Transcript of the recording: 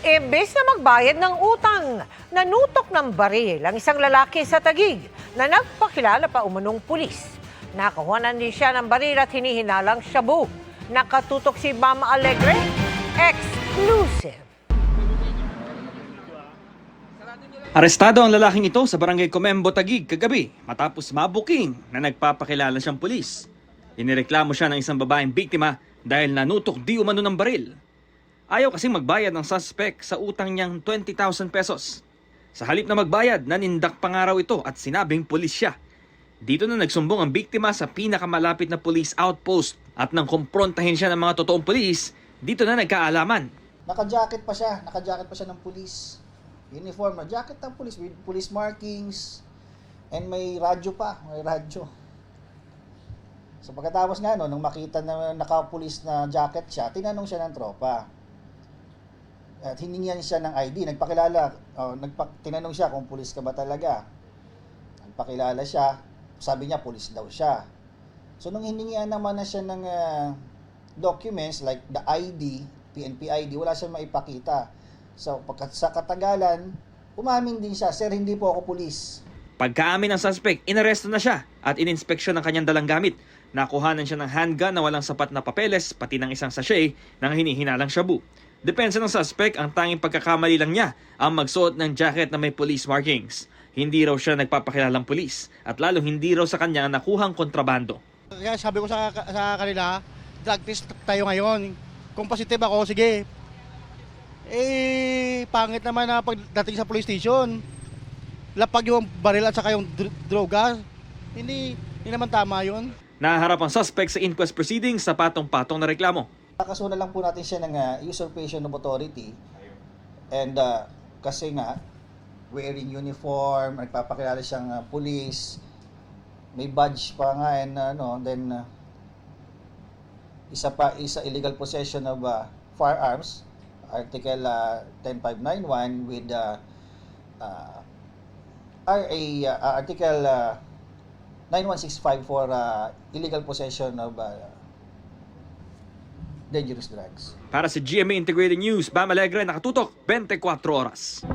Imbes na magbayad ng utang, nanutok ng baril ang isang lalaki sa Taguig na nagpakilala pa umunong pulis. Nakakuhanan din siya ng baril at hinihinalang shabu. Nakatutok si Mama Alegre. Exclusive. Arestado ang lalaking ito sa barangay Comembo, Taguig kagabi matapos mabuking na nagpapakilala siyang pulis. Inireklamo siya ng isang babaeng biktima dahil nanutok di umano ng baril. Ayaw kasing magbayad ng suspect sa utang niyang 20,000 pesos. Sa halip na magbayad, nanindak pa nga raw ito at sinabing pulis siya. Dito na nagsumbong ang biktima sa pinakamalapit na police outpost at nang kumprontahin siya ng mga totoong pulis, dito na nagkaalaman. Naka-jacket pa siya ng police. Uniform na jacket ng police with police markings and may radyo. So pagkatapos nga nung makita na naka-police na jacket siya, tinanong siya ng tropa. At hiningihan siya ng ID, nagpakilala, tinanong siya kung pulis ka ba talaga. Nagpakilala siya, sabi niya pulis daw siya. So nung hiningihan naman na siya ng documents like the ID, PNP ID, wala siyang maipakita. So sa katagalan, umamin din siya, sir hindi po ako pulis. Pagkaamin ng suspect, inaresto na siya at ininspeksyon ng kanyang dalang gamit. Nakuhanan siya ng handgun na walang sapat na papeles, pati ng isang sachet ng hinihinalang shabu. Depensa ng suspect, ang tanging pagkakamali lang niya ang magsuot ng jacket na may police markings. Hindi raw siya nagpapakilalang pulis at lalo hindi raw sa kanya nakuhang kontrabando. Kaya sabi ko sa kanila, drug test tayo ngayon. Kung positive ako, sige. Pangit naman na pagdating sa police station. Lapag yung baril at saka yung droga. Hindi naman tama yun. Naharap ang suspect sa inquest proceedings sa patong-patong na reklamo. Kakasunan lang po natin siya ng usurpation of authority. And kasi nga, wearing uniform, nagpapakilala siyang police, may badge pa nga, and then isa illegal possession of firearms, Article 10591 with Article 9165 for illegal possession of dangerous drugs. Para sa GMA Integrated News, Bam Alegre, nakatutok 24 oras.